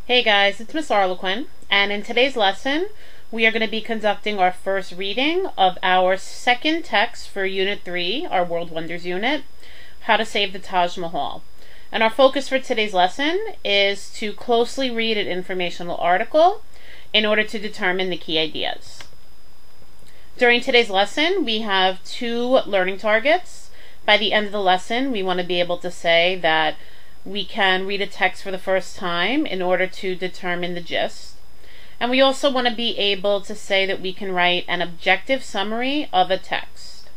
Hey guys, it's Miss Arlequin, and in today's lesson, we are going to be conducting our first reading of our second text for Unit 3, our World Wonders unit, How to Save the Taj Mahal. And our focus for today's lesson is to closely read an informational article in order to determine the key ideas. During today's lesson, we have 2 learning targets. By the end of the lesson, we want to be able to say that we can read a text for the first time in order to determine the gist. And we also want to be able to say that we can write an objective summary of a text.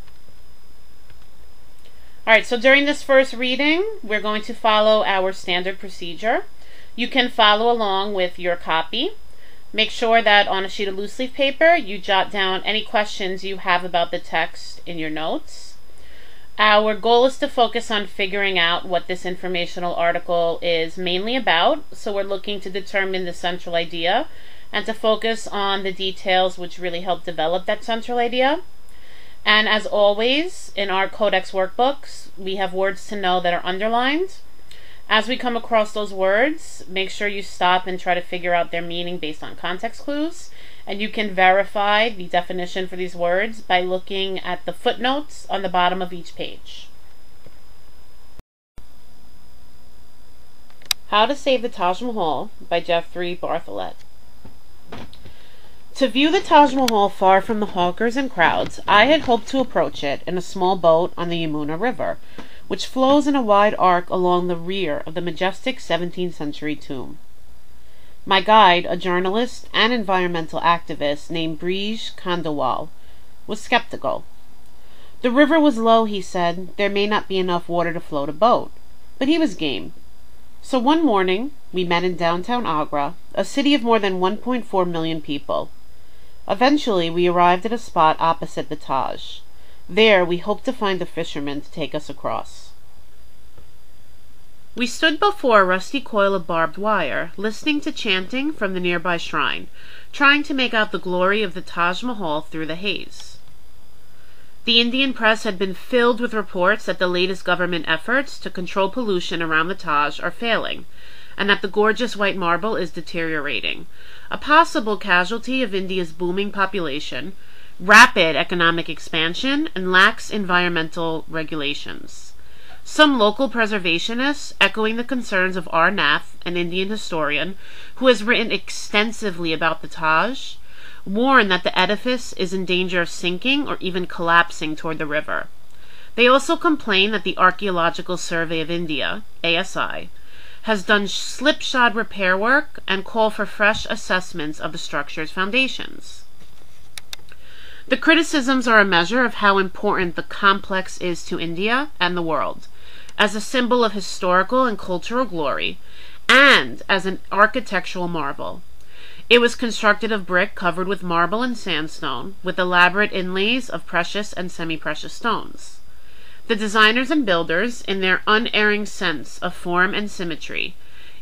Alright, so during this first reading, we're going to follow our standard procedure. You can follow along with your copy. Make sure that on a sheet of loose leaf paper, you jot down any questions you have about the text in your notes. Our goal is to focus on figuring out what this informational article is mainly about, so we're looking to determine the central idea and to focus on the details which really help develop that central idea. And as always, in our Codex workbooks, we have words to know that are underlined. As we come across those words, make sure you stop and try to figure out their meaning based on context clues. And you can verify the definition for these words by looking at the footnotes on the bottom of each page. How to Save the Taj Mahal by Jeffrey Bartholet. To view the Taj Mahal far from the hawkers and crowds, I had hoped to approach it in a small boat on the Yamuna River, which flows in a wide arc along the rear of the majestic 17th century tomb. My guide, a journalist and environmental activist named Brij Khandelwal, was skeptical. The river was low, he said. There may not be enough water to float a boat. But he was game. So one morning, we met in downtown Agra, a city of more than 1.4 million people. Eventually, we arrived at a spot opposite the Taj. There, we hoped to find a fisherman to take us across. We stood before a rusty coil of barbed wire, listening to chanting from the nearby shrine, trying to make out the glory of the Taj Mahal through the haze. The Indian press had been filled with reports that the latest government efforts to control pollution around the Taj are failing, and that the gorgeous white marble is deteriorating, a possible casualty of India's booming population, rapid economic expansion, and lax environmental regulations. Some local preservationists, echoing the concerns of R. Nath, an Indian historian, who has written extensively about the Taj, warn that the edifice is in danger of sinking or even collapsing toward the river. They also complain that the Archaeological Survey of India, ASI, has done slipshod repair work and call for fresh assessments of the structure's foundations. The criticisms are a measure of how important the complex is to India and the world, as a symbol of historical and cultural glory, and as an architectural marvel. It was constructed of brick covered with marble and sandstone, with elaborate inlays of precious and semi-precious stones. The designers and builders, in their unerring sense of form and symmetry,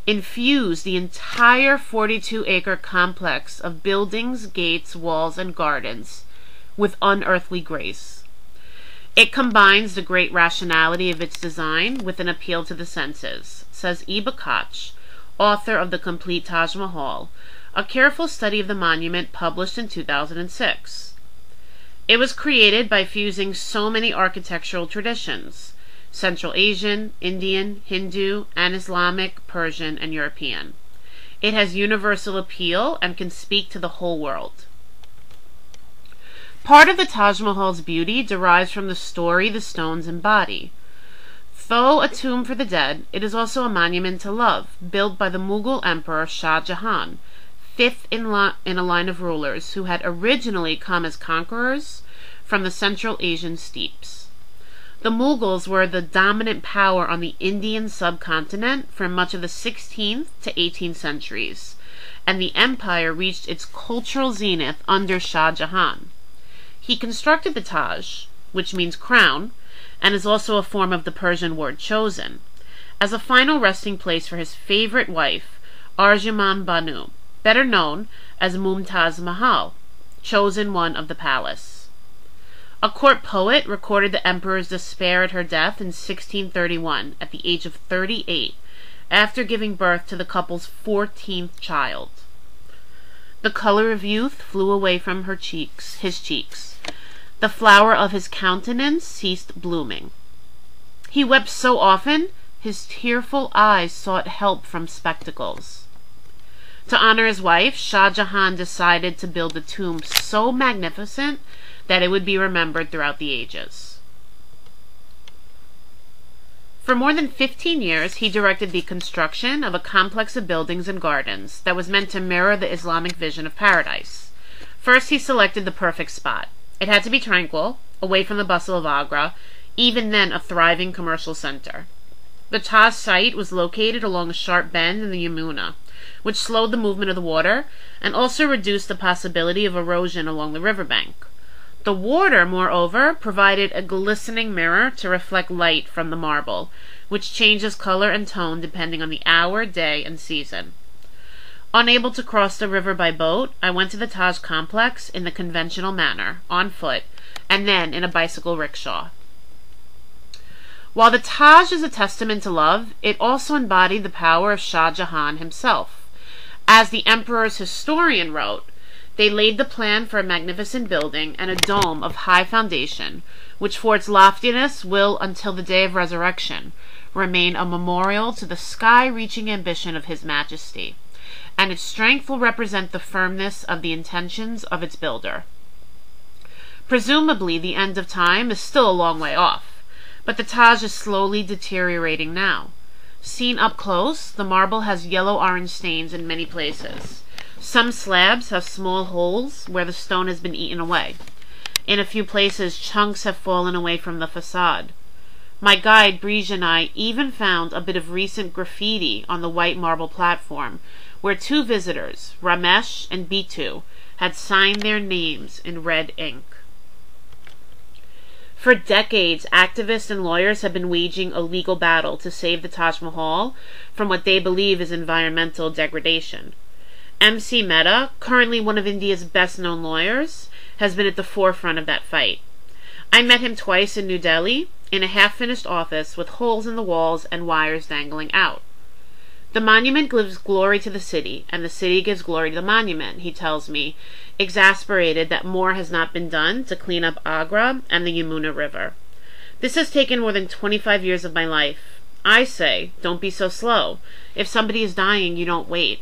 infused the entire 42-acre complex of buildings, gates, walls, and gardens with unearthly grace. It combines the great rationality of its design with an appeal to the senses, says Eba Koch, author of The Complete Taj Mahal, a careful study of the monument published in 2006. It was created by fusing so many architectural traditions, Central Asian, Indian, Hindu, and Islamic, Persian, and European. It has universal appeal and can speak to the whole world. Part of the Taj Mahal's beauty derives from the story the stones embody. Though a tomb for the dead, it is also a monument to love, built by the Mughal Emperor Shah Jahan, fifth in a line of rulers who had originally come as conquerors from the Central Asian steppes. The Mughals were the dominant power on the Indian subcontinent for much of the 16th to 18th centuries, and the empire reached its cultural zenith under Shah Jahan. He constructed the Taj, which means crown, and is also a form of the Persian word chosen, as a final resting place for his favorite wife, Arjuman Banu, better known as Mumtaz Mahal, chosen one of the palace. A court poet recorded the emperor's despair at her death in 1631 at the age of 38, after giving birth to the couple's 14th child. The color of youth flew away from his cheeks. The flower of his countenance ceased blooming. He wept so often, his tearful eyes sought help from spectacles. To honor his wife, Shah Jahan decided to build a tomb so magnificent that it would be remembered throughout the ages. For more than 15 years, he directed the construction of a complex of buildings and gardens that was meant to mirror the Islamic vision of paradise. First, he selected the perfect spot. It had to be tranquil, away from the bustle of Agra, even then a thriving commercial center. The Taj site was located along a sharp bend in the Yamuna, which slowed the movement of the water and also reduced the possibility of erosion along the riverbank. The water, moreover, provided a glistening mirror to reflect light from the marble, which changes color and tone depending on the hour, day, and season. Unable to cross the river by boat, I went to the Taj complex in the conventional manner, on foot, and then in a bicycle rickshaw. While the Taj is a testament to love, it also embodied the power of Shah Jahan himself. As the emperor's historian wrote, they laid the plan for a magnificent building and a dome of high foundation, which for its loftiness will, until the day of resurrection, remain a memorial to the sky-reaching ambition of His Majesty, and its strength will represent the firmness of the intentions of its builder. Presumably, the end of time is still a long way off, but the Taj is slowly deteriorating now. Seen up close, the marble has yellow-orange stains in many places. Some slabs have small holes where the stone has been eaten away. In a few places, chunks have fallen away from the facade. My guide, Brige, and I even found a bit of recent graffiti on the white marble platform, where two visitors, Ramesh and Bitu, had signed their names in red ink. For decades, activists and lawyers have been waging a legal battle to save the Taj Mahal from what they believe is environmental degradation. M.C. Mehta, currently one of India's best-known lawyers, has been at the forefront of that fight. I met him twice in New Delhi, in a half-finished office with holes in the walls and wires dangling out. The monument gives glory to the city, and the city gives glory to the monument, he tells me, exasperated that more has not been done to clean up Agra and the Yamuna River. This has taken more than 25 years of my life. I say, don't be so slow. If somebody is dying, you don't wait.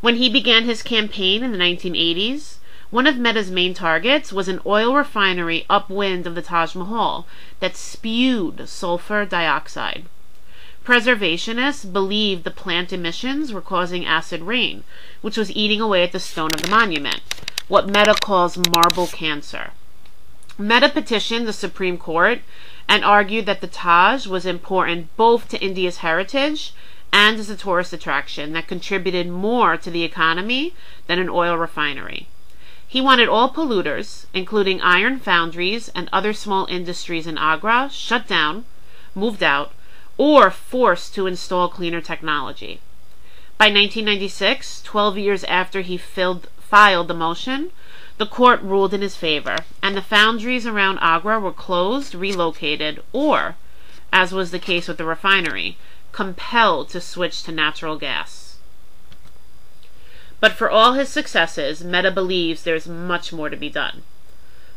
When he began his campaign in the 1980s, one of Mehta's main targets was an oil refinery upwind of the Taj Mahal that spewed sulfur dioxide. Preservationists believed the plant emissions were causing acid rain, which was eating away at the stone of the monument, what Mehta calls marble cancer. Mehta petitioned the Supreme Court and argued that the Taj was important both to India's heritage and as a tourist attraction that contributed more to the economy than an oil refinery. He wanted all polluters, including iron foundries and other small industries in Agra, shut down, moved out, or forced to install cleaner technology. By 1996, 12 years after he filed the motion, the court ruled in his favor, and the foundries around Agra were closed, relocated, or, as was the case with the refinery, compelled to switch to natural gas. But for all his successes, Mehta believes there is much more to be done.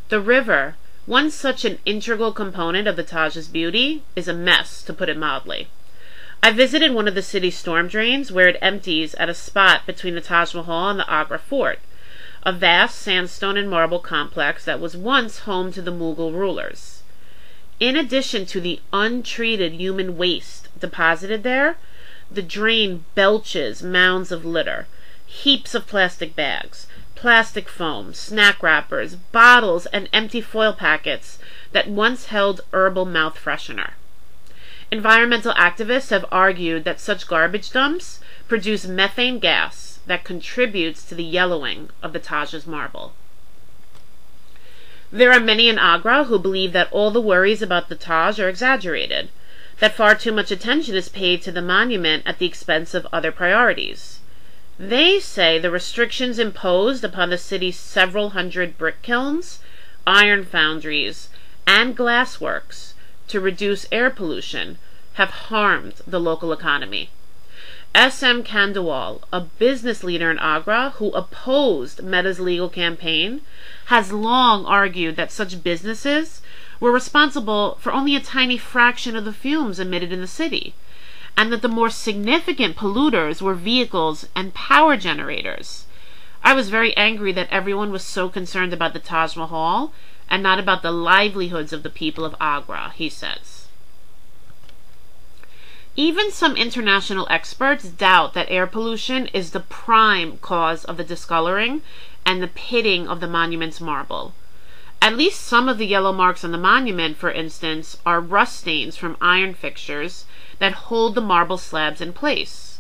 The river, once such an integral component of the Taj's beauty, is a mess, to put it mildly. I visited one of the city's storm drains where it empties at a spot between the Taj Mahal and the Agra Fort, a vast sandstone and marble complex that was once home to the Mughal rulers. In addition to the untreated human waste deposited there, the drain belches mounds of litter, heaps of plastic bags, plastic foam, snack wrappers, bottles, and empty foil packets that once held herbal mouth freshener. Environmental activists have argued that such garbage dumps produce methane gas that contributes to the yellowing of the Taj's marble. There are many in Agra who believe that all the worries about the Taj are exaggerated, that far too much attention is paid to the monument at the expense of other priorities. They say the restrictions imposed upon the city's several hundred brick kilns, iron foundries, and glassworks to reduce air pollution have harmed the local economy. S.M. Khandelwal, a business leader in Agra who opposed Mehta's legal campaign, has long argued that such businesses were responsible for only a tiny fraction of the fumes emitted in the city, and that the more significant polluters were vehicles and power generators. I was very angry that everyone was so concerned about the Taj Mahal and not about the livelihoods of the people of Agra, he says. Even some international experts doubt that air pollution is the prime cause of the discoloring and the pitting of the monument's marble. At least some of the yellow marks on the monument, for instance, are rust stains from iron fixtures that hold the marble slabs in place.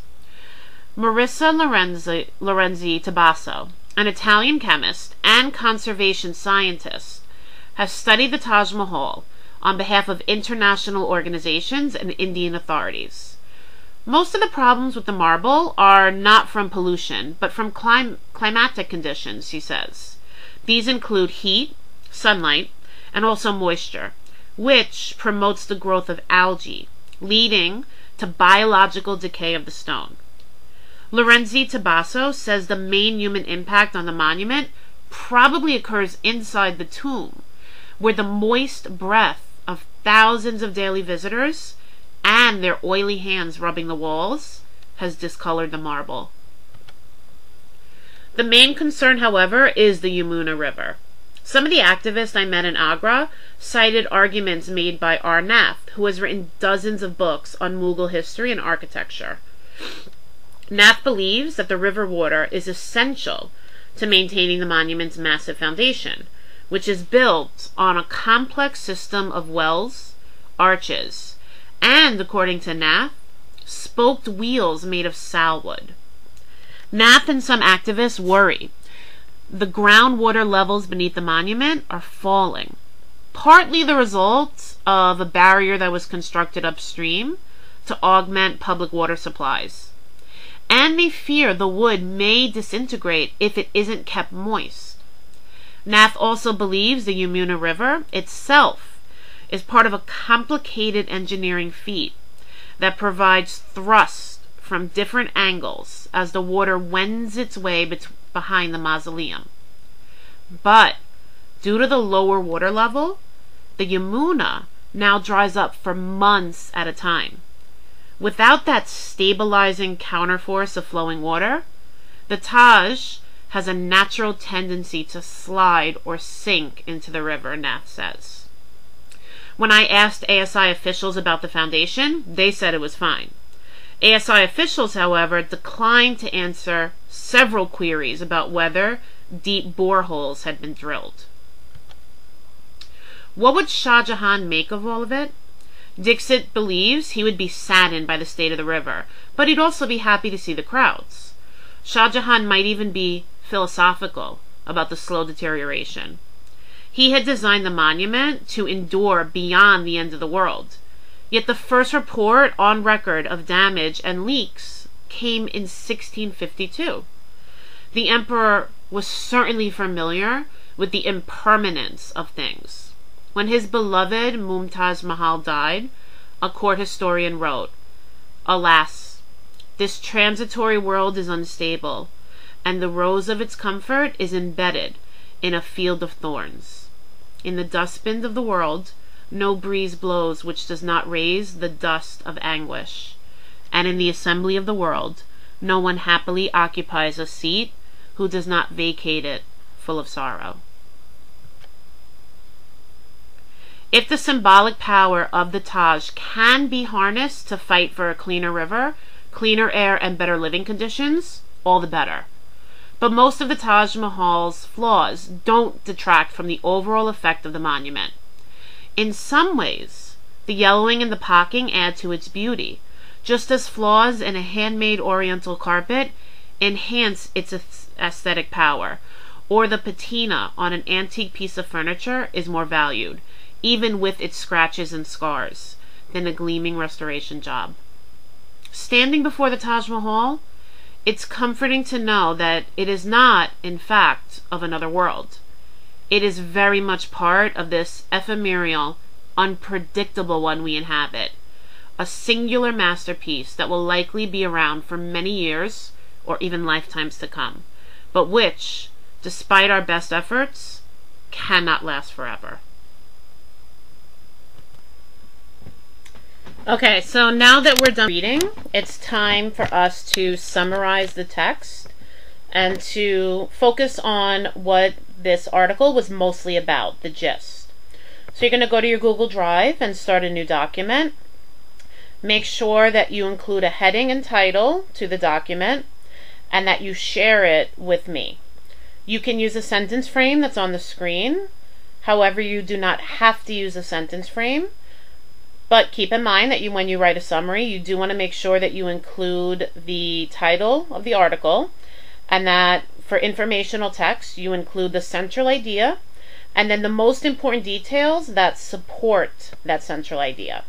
Marissa Lorenzi Tabasso, an Italian chemist and conservation scientist, has studied the Taj Mahal on behalf of international organizations and Indian authorities. Most of the problems with the marble are not from pollution, but from climatic conditions, he says. These include heat, sunlight, and also moisture, which promotes the growth of algae, leading to biological decay of the stone. Lorenzi Tabasso says the main human impact on the monument probably occurs inside the tomb, where the moist breath of thousands of daily visitors and their oily hands rubbing the walls has discolored the marble. The main concern, however, is the Yamuna River. Some of the activists I met in Agra cited arguments made by R. Nath, who has written dozens of books on Mughal history and architecture. Nath believes that the river water is essential to maintaining the monument's massive foundation, which is built on a complex system of wells, arches, and, according to Nath, spoked wheels made of salwood. Nath and some activists worry the groundwater levels beneath the monument are falling, partly the result of a barrier that was constructed upstream to augment public water supplies. And they fear the wood may disintegrate if it isn't kept moist. Nath also believes the Yamuna River itself is part of a complicated engineering feat that provides thrust from different angles as the water wends its way behind the mausoleum. But due to the lower water level, the Yamuna now dries up for months at a time. Without that stabilizing counterforce of flowing water, the Taj has a natural tendency to slide or sink into the river, Nath says. When I asked ASI officials about the foundation, they said it was fine. ASI officials, however, declined to answer several queries about whether deep boreholes had been drilled. What would Shah Jahan make of all of it? Dixit believes he would be saddened by the state of the river, but he'd also be happy to see the crowds. Shah Jahan might even be philosophical about the slow deterioration. He had designed the monument to endure beyond the end of the world, yet the first report on record of damage and leaks came in 1652. The emperor was certainly familiar with the impermanence of things. When his beloved Mumtaz Mahal died, a court historian wrote, "Alas, this transitory world is unstable, and the rose of its comfort is embedded in a field of thorns. In the dustbin of the world, no breeze blows which does not raise the dust of anguish, and in the assembly of the world, no one happily occupies a seat who does not vacate it full of sorrow." If the symbolic power of the Taj can be harnessed to fight for a cleaner river, cleaner air, and better living conditions, all the better. But most of the Taj Mahal's flaws don't detract from the overall effect of the monument. In some ways, the yellowing and the pocking add to its beauty, just as flaws in a handmade oriental carpet enhance its aesthetic power, or the patina on an antique piece of furniture is more valued, even with its scratches and scars, than a gleaming restoration job. Standing before the Taj Mahal, it's comforting to know that it is not, in fact, of another world. It is very much part of this ephemeral, unpredictable one we inhabit, a singular masterpiece that will likely be around for many years or even lifetimes to come, but which, despite our best efforts, cannot last forever. Okay, so now that we're done reading, it's time for us to summarize the text and to focus on what this article was mostly about, the gist. So you're going to go to your Google Drive and start a new document. Make sure that you include a heading and title to the document and that you share it with me. You can use a sentence frame that's on the screen. However, you do not have to use a sentence frame. But keep in mind that when you write a summary, you do want to make sure that you include the title of the article, and that for informational text, you include the central idea, and then the most important details that support that central idea.